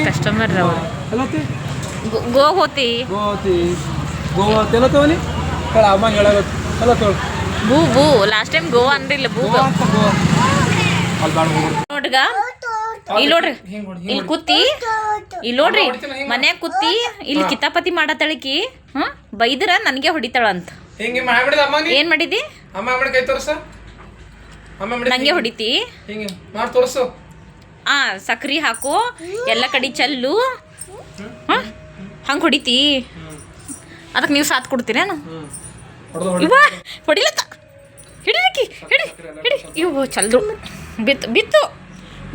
customer गो होती बू बू लास्ट टाइम ಗೋವಾ ಅಂದ್ರಿಲ್ಲ ಬೂ ನೋಡ್ಗ ಇಲ್ಲಿ ನೋಡ್ರಿ ಇಲ್ಲಿ ಕುತ್ತಿ ಇಲ್ಲಿ ನೋಡ್ರಿ ಮನ್ಯಾಗ ಕುತ್ತಿ ಇಲ್ಲಿ ಕಿತಾಪತಿ ಮಾಡತ್ತಳಿಕಿ ಬೈದ್ರ ನನಗೆ ಹೊಡಿತಾಳ ಅಂತ ಏನ್ ಮಾಡಿದಿ ನಂಗೆ ಹೊಡಿತಿ ಸಕ್ರಿ ಹಾಕು ಎಲ್ಲ ಕಡೆ ಚಲ್ಲು ಹಂಗೆ ಹೊಡಿತಿ ಅದಕ್ಕೆ ನೀವು ಸಾಥ್ ಕೊಡ್ತೀರೇನು ಇವ ಹೊಡಿಲತ್ತ ಹಿಡಿಲಿಕ್ಕಿ ಹಿಡಿ ಹಿಡಿ ಇವು ಚಲ್ದ್ರು ಬಿತ್ತು ಬಿತ್ತು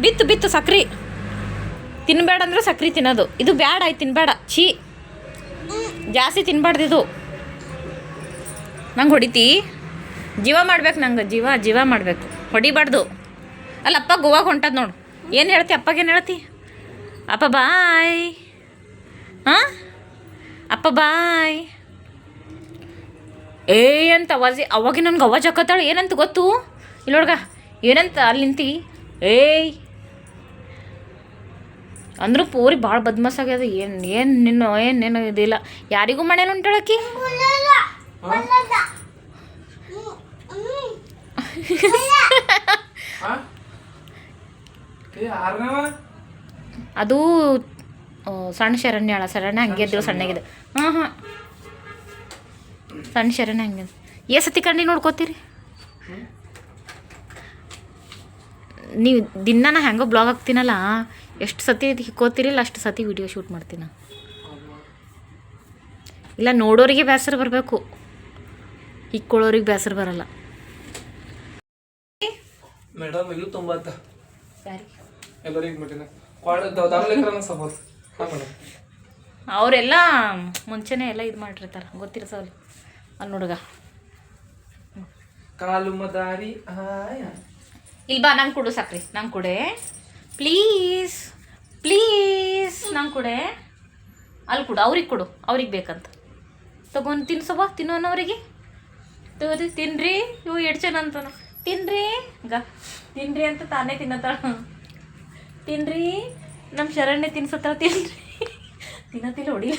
ಬಿತ್ತು ಬಿತ್ತು ಸಕ್ರಿ ತಿನ್ಬೇಡ ಅಂದ್ರೆ ಸಕ್ರಿ ತಿನ್ನೋದು ಇದು ಬ್ಯಾಡ ಆಯ್ತು ತಿನ್ಬೇಡ ಛೀ ಜಾಸ್ತಿ ತಿನ್ಬಾರ್ದು ಇದು ನಂಗೆ ಹೊಡಿತಿ ಜೀವ ಮಾಡ್ಬೇಕು ನಂಗೆ ಜೀವ ಜೀವ ಮಾಡಬೇಕು ಹೊಡಿಬಾರ್ದು ಅಲ್ಲ ಅಪ್ಪ ಗೋವಾಗ ಹೊಂಟದ ನೋಡು ಏನು ಹೇಳ್ತಿ ಅಪ್ಪಗೇನು ಹೇಳ್ತಿ ಅಪ್ಪ ಬಾಯ್ ಹಾಂ ಅಪ್ಪ ಬಾಯ್ ಏ ಅಂತ ಅವಾಗೆ ನನ್ಗೆ ಅವಾಜ್ ಹಾಕತ್ತಾಳೆ ಏನಂತ ಗೊತ್ತು ಇಲ್ಲೊಡ್ಗ ಏನಂತ ಅಲ್ಲಿ ನಿಂತಿ ಏಯ್ ಅಂದ್ರೂ ಪೂರಿ ಭಾಳ ಬದ್ಮಾಸ್ ಆಗ್ಯದ ಏನು ನಿನ್ನ ಇದಿಲ್ಲ ಯಾರಿಗೂ ಮನೇಲಿ ಉಂಟಾಳಕಿ ಅದು ಸಣ್ಣ ಶರಣ್ಯಾಳ ಶರಣ್ಯ ಹಂಗೆ ಇದ್ದಳು ಸಣ್ಣಗಿದೆ ಹಾಂ ಸಣ್ಣ ಶರಣ್ಯ ಹಂಗೆ ಸತಿ ಕಂಡು ನೋಡ್ಕೋತೀರಿ ನೀವು ದಿನ ನಾ ಹೆಂಗೋ ಬ್ಲಾಗ್ ಹಾಕ್ತೀನಲ್ಲ ಎಷ್ಟು ಸತಿ ಹಿಕ್ಕೋತೀರಿಲ್ಲ ಅಷ್ಟು ಸತಿ ವಿಡಿಯೋ ಶೂಟ್ ಮಾಡ್ತೀನಿ ಇಲ್ಲ ನೋಡೋರಿಗೆ ಬೇಸರ ಬರಬೇಕು ಹಿಕ್ಕೊಳ್ಳೋರಿಗೆ ಬೇಸರ ಬರಲ್ಲ ಮೇಡಮ್ ಇಲ್ಲೂ ತುಂಬ ಅವರೆಲ್ಲ ಮುಂಚೆನೇ ಎಲ್ಲ ಇದು ಮಾಡಿರ್ತಾರೆ ಗೊತ್ತಿರ್ಸವಲ್ಲ ಅಲ್ಲಿ ನೋಡುಗ ಕಾಲು ಮದಾರಿ ಇಲ್ಲಿ ಬಾ ನಂಗೆ ಕೊಡು ಸಕ್ರಿ ನಂಗೆ ಕೊಡೆ ಪ್ಲೀಸ್ ಪ್ಲೀಸ್ ನಂಗೆ ಕೊಡೆ ಅಲ್ಲಿ ಕೊಡು ಅವ್ರಿಗೆ ಕೊಡು ಅವ್ರಿಗೆ ಬೇಕಂತ ತಗೊಂಡು ತಿನ್ಸವ ತಿನ್ನೋನವ್ರಿಗೆ ತಗೋರಿ ತಿನ್ರಿ ಇವು ಎಷ್ಟು ಜನ ಅಂತಾನ ತಿನ್ರಿ ತಿನ್ರಿ ಅಂತ ತಾನೇ ತಿನ್ನತ್ತಾಳ ತಿನ್ರಿ ನಮ್ಮ ಶರಣ್ಯ ತಿನ್ಸತ್ತಾಳ ತಿನ್ರಿ ತಿನ್ನತಿಲ್ಲ ಹೊಡಿ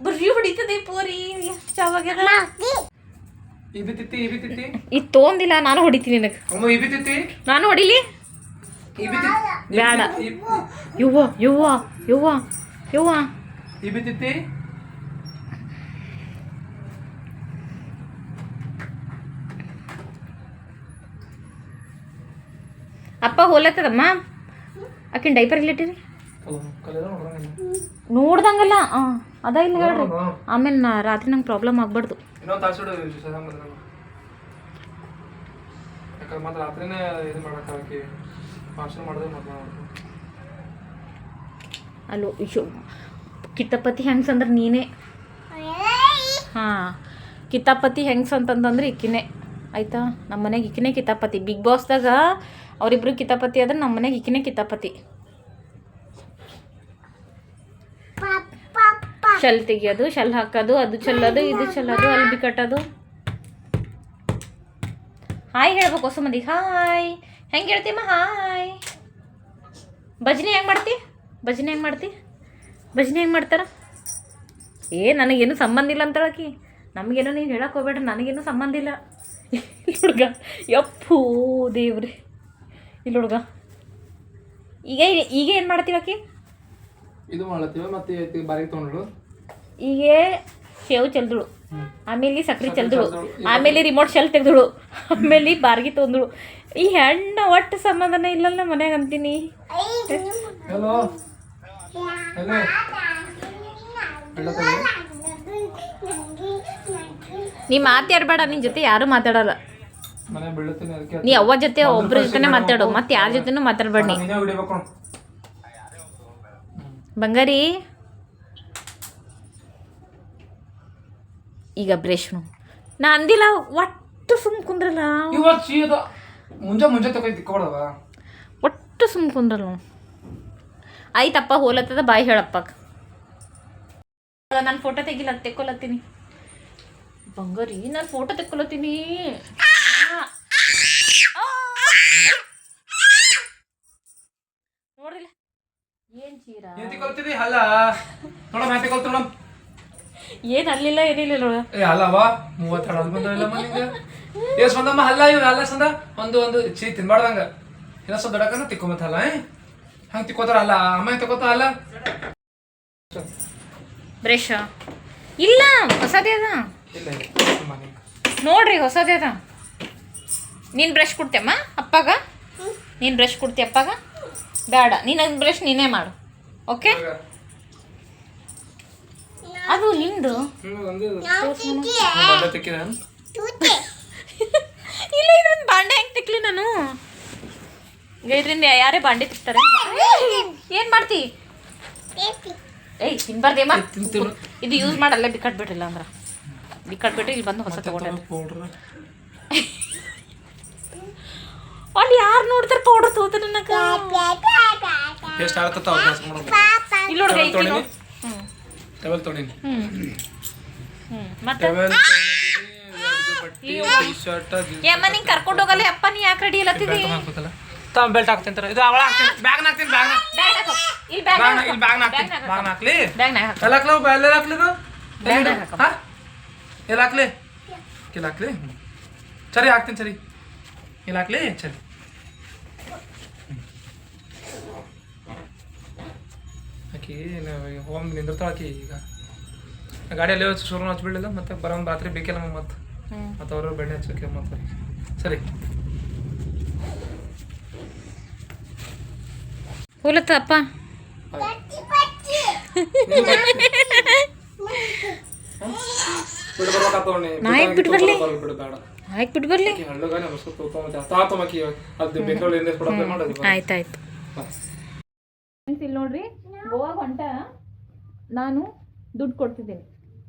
ಬರ್ರಿ ಹೊಡಿತದೆ ಪೋರಿ ಎಷ್ಟು ಚಾವಾಗ್ಯದ ಇದು ತೊಗೊಂದಿಲ್ಲ ನಾನು ಹೊಡಿತೀನಿ ನಿನಗೆ ನಾನು ಹೊಡಿಲಿ ಬೇಡ ಯುವ ಯುವ ಯುವ ಯುವ ಅಪ್ಪ ಹೋಲತ್ತದಮ್ಮ ಆಕಿನ ಡೈಪರ್ ಇಲ್ಲಿಟ್ಟಿರಿ ನೋಡ್ದಂಗಲ್ಲ ಅದ ಇಲ್ಲ ಹೇಳ್ರಿ ಆಮೇಲೆ ರಾತ್ರಿ ನಂಗೆ ಪ್ರಾಬ್ಲಮ್ ಆಗ್ಬಾರ್ದು ಅಲ್ಲೋ ಕಿತಾಪತಿ ಹೆಂಗ್ಸ್ ಅಂದ್ರೆ ನೀನೇ ಹಾಂ ಕಿತಾಪತಿ ಹೆಂಗ್ಸ್ ಅಂತಂದ್ರೆ ಇಕ್ಕಿನೇ ಆಯ್ತಾ ನಮ್ಮ ಮನೆಗೆ ಇಕ್ಕಿನೇ ಕಿತಾಪತಿ ಬಿಗ್ ಬಾಸ್ದಾಗ ಅವರಿಬ್ರು ಕಿತಾಪತಿ ಆದ್ರೆ ನಮ್ಮ ಮನೆಗೆ ಇಕ್ಕಿನೇ ಕಿತಾಪತಿ ಶಲ್ ತೆಗಿಯೋದು ಶಲ್ ಹಾಕೋದು ಅದು ಚೆಲ್ಲೋದು ಇದು ಚೆಲ್ಲೋದು ಅಲ್ಬಿ ಕಟ್ಟೋದು ಹಾಯ್ ಹೇಳ್ಬೇಕು ಹೊಸ ಮಂದಿಗೆ ಹಾಯ್ ಹೆಂಗೆ ಹೇಳ್ತೀಮ್ಮ ಹಾಯ್ ಭಜನೆ ಹೆಂಗೆ ಮಾಡ್ತಿ ಭಜನೆ ಹೆಂಗೆ ಮಾಡ್ತಿ ಭಜನೆ ಹೆಂಗೆ ಮಾಡ್ತಾರ ನನಗೇನು ಸಂಬಂಧ ಇಲ್ಲ ಅಂತಳಕಿ ನಮಗೇನೋ ನೀವು ಹೇಳಕ್ಕೆ ಹೋಗ್ಬೇಡ್ರಿ ನನಗೇನು ಸಂಬಂಧ ಇಲ್ಲ ಹುಡುಗ ಯಪ್ಪೂ ದೇವ್ರಿ ಇಲ್ಲಿ ಹುಡುಗ ಈಗ ಈಗ ಏನು ಮಾಡ್ತೀವಕಿ ಇದು ಮಾಡತ್ತೀವ ಮತ್ತೆ ಬಾರಿಗೆ ತೊಗೊಂಡು ಈಗ ಶೇವ್ ಚೆಲ್ದಳು ಆಮೇಲೆ ಸಕ್ರೆ ಚೆಲ್ದಳು ಆಮೇಲೆ ರಿಮೋಟ್ ಶೆಲ್ ತೆಗ್ದಳು ಆಮೇಲೆ ಬಾರ್ಗಿ ತೊಂದಳು ಈ ಹೆಣ್ಣು ಒಟ್ಟು ಸಂಬಂಧನೇ ಇಲ್ಲಲ್ಲ ಮನ್ಯಾಗ ಅಂತೀನಿ ನೀ ಮಾತಾಡ್ಬೇಡ ನಿನ್ನ ಜೊತೆ ಯಾರು ಮಾತಾಡಲ್ಲ ನೀ ಅವ್ವ ಜೊತೆ ಒಬ್ಬರ ಜೊತೆನೇ ಮಾತಾಡು ಮತ್ತೆ ಯಾರ ಜೊತೆನೂ ಮಾತಾಡ್ಬೇಡ ನೀ ಬಂಗಾರಿ ಈಗ ಬ್ರೇಷ್ನು ನಾ ಅಂದಿಲ್ಲ ಒಟ್ಟು ಸುಮ್ ಕುಂದ್ರಲ್ಲ ಒಟ್ಟು ಸುಮ್ ಕುಂದ್ರಲ್ಲ ಆಯ್ತಪ್ಪ ಹೋಲತ್ತದ ಬಾಯ್ ಹೇಳಪ್ಪ ನಾನು ಫೋಟೋ ತೆಕ್ಕೊಲತ್ತೀನಿ ಬಂಗಾರಿ ನಾನು ಫೋಟೋ ತೆಕ್ಕೊಲತ್ತೀನಿ ಹಲ್ಲ ನೋಡ ಮಾಹಿತಿ ಕೊಲ್ತು ನೋಡ ಏನು ಅಲ್ಲಿಲ್ಲ ಏನಿಲ್ಲ ನೋಡ ಏ ಅಲ್ಲವ 32 ಹಲ್ ಬಂದವಿಲ್ಲಮ್ಮ ನಿಂಗೆ ಎಸ್ ಬಂದಮ್ಮ ಹಲ್ಲ ಇವ್ ಅಲ್ಲ ಸಂದ ಒಂದು ಚೀ ತಿನ್ಬಾರ್ದಂಗ ಇನ್ನ ಸ್ವಲ್ಪ ದೊಡ್ಡಕನ ತಿಕ್ಕೊಂಬತ್ತ ಹಲ್ಲ ಹಂಗೆ ತಿಕ್ಕೋತಾರ ಅಲ್ಲ ಅಮ್ಮ ತಿಕ್ಕೋತ ಅಲ್ಲ ಬ್ರಷ್ ಇಲ್ಲ ಹೊಸದೇ ಅದ ಇಲ್ಲ ನೋಡ್ರಿ ಹೊಸದೇ ಅದ ನೀನು ಬ್ರಷ್ ಕೊಡ್ತೀಯಮ್ಮ ಅಪ್ಪಾಗ ನೀನು ಬ್ರಷ್ ಕೊಡ್ತೀಯ ಅಪ್ಪಾಗ ಬೇಡ ನೀನು ಬ್ರಷ್ ನೀನೇ ಮಾಡು ಓಕೆ ಅದು ನಿಂದು ಇಲ್ಲ ಇದ್ರಿಂದ ಬಾಂಡೆ ಹೆಂಗೆ ತಿಕ್ಲಿ ನಾನು ಇದರಿಂದ ಯಾರೇ ಬಾಂಡೆ ತಿಕ್ತಾರೆ ಏನು ಮಾಡ್ತಿ ಏಯ್ ತಿನ್ಬಾರ್ದೇಮ್ಮ ಇದು ಯೂಸ್ ಮಾಡಲ್ಲ ಬಿಕ್ಕಟ್ಬಿಟ್ರಿಲ್ಲ ಅಂದ್ರೆ ಬಿಕ್ಕಟ್ಬಿಟ್ರೆ ಇಲ್ಲಿ ಬಂದು ಹೊಸ ತಗೊಂಡೆ ಅಲ್ಲಿ ಯಾರು ನೋಡ್ತಾರೆ ಪೌಡರ್ ತಗೋತಾರೆ ನನಗೆ ಟೇಸ್ಟ್ ಆಗತ್ತ ಇಲ್ಲಿ ನೋಡ್ರಿ ಟವೆಲ್ ತೊಗೊಂಡಿನಿ ಮತ್ತೆ ಯಮ್ಮ ನಿಂಗೆ ಕರ್ಕೊಂಡು ಹೋಗಲ್ಲ ಅಪ್ಪ ನೀ ಯಾಕೆ ರೆಡಿ ಇಲ್ಲತ್ತಿದಿ ಬೆಲ್ಟ್ ಹಾಕ್ತೀನಿ ಇದು ಅವಳ ಹಾಕ್ತೀನಿ ಬ್ಯಾಗ್ ಹಾಕ್ತೀನಿ ಇಲ್ಲಿ ಬ್ಯಾಗ್ ಇಲ್ಲಿ ಬ್ಯಾಗ್ ಹಾಕ್ತೀನಿ ಬ್ಯಾಗ್ ಹಾಕ್ಲಿ ಬ್ಯಾಗ್ನಾಗ ಹಾಕು ಎಲ್ಲ ಹಾಕ್ಲಿ ಎಲ್ಲ ಹಾಕ್ಲಿ ಇದು ಬ್ಯಾಗ್ನಾಗ ಹಾಕು ಹಾ ಎಲ್ಲ ಹಾಕ್ಲಿ ಇಲ್ಲ ಹಾಕ್ಲಿ ಸರಿ ಹಾಕ್ತೀನಿ ಸರಿ ಇಲ್ಲ ಹಾಕ್ಲಿ ಸರಿ ಆಕಿ ಹೋಮ್ ನಿಂದಿರ್ತಾಳ ಆಕಿ ಈಗ ಗಾಡಿಯಲ್ಲಿ ಶೋರೂಮ್ ಹಚ್ಬಿಡಲಿಲ್ಲ ಮತ್ತೆ ಬರೋ ಒಂದು ರಾತ್ರಿ ಬೇಕಿಲ್ಲ ನಮಗೆ ಮತ್ತೆ ಅವರು ಬೆಣ್ಣೆ ಹಚ್ಚೋಕೆ ಮತ್ತೆ ಸರಿ ಹೋಲತ್ತ ಅಪ್ಪ ನಾಯಕ್ ಬಿಟ್ಟು ಬರ್ಲಿ ನಾಯಕ್ ಬಿಟ್ಟು ಬರ್ಲಿ ಆಯ್ತಾಯ್ತು ಇಲ್ಲಿ ನೋಡ್ರಿ ಗೋವಾಗ ಹೊಂಟ ನಾನು ದುಡ್ಡು ಕೊಡ್ತಿದ್ದೀನಿ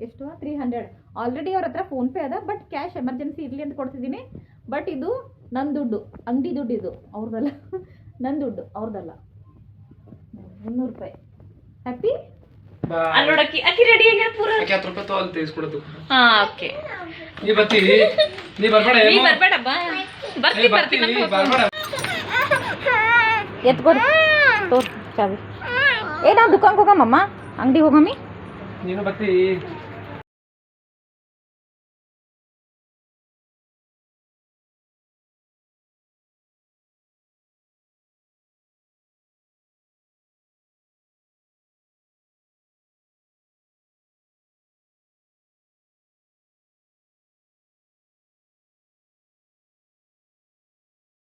ಎಷ್ಟು 300 ಆಲ್ರೆಡಿ ಅವ್ರ ಹತ್ರ ಫೋನ್ಪೇ ಅದ ಬಟ್ ಕ್ಯಾಶ್ ಎಮರ್ಜೆನ್ಸಿ ಇರಲಿ ಅಂತ ಕೊಡ್ತಿದ್ದೀನಿ ಬಟ್ ಇದು ನನ್ನ ದುಡ್ಡು ಅಂಗಡಿ ದುಡ್ಡು ಇದು ಅವ್ರದ್ದಲ್ಲ ನನ್ನ ದುಡ್ಡು ಅವ್ರದ್ದಲ್ಲ 300 ರೂಪಾಯಿ ಹ್ಯಾಪಿ ಅಲ್ಲಿ ನೋಡಕ್ಕಿ ಅಕ್ಕಿ ರೆಡಿ ಆಗ್ಯಾರ ಪೂರ 10 ರೂಪಾಯಿ ತೋ ಅಲ್ಲಿ ತೆಗೆಸ್ಕೊಡೋದು ಹಾ ಓಕೆ ನೀ ಬರ್ತಿ ನೀ ಬರ್ಬೇಡ ನೀ ಬರ್ಬೇಡ ಬಾ ಬರ್ತೀನಿ ಬರ್ಬೇಡ ಎತ್ಕೊಡಿ ತೋರ್ ಚಾವಿ ಏ ನಾವು ದುಕಾನ್ಗೆ ಹೋಗಮ್ಮಮ್ಮ ಅಂಗಡಿಗೆ ಹೋಗಮ್ಮಿ ನೀನು ಬರ್ತಿ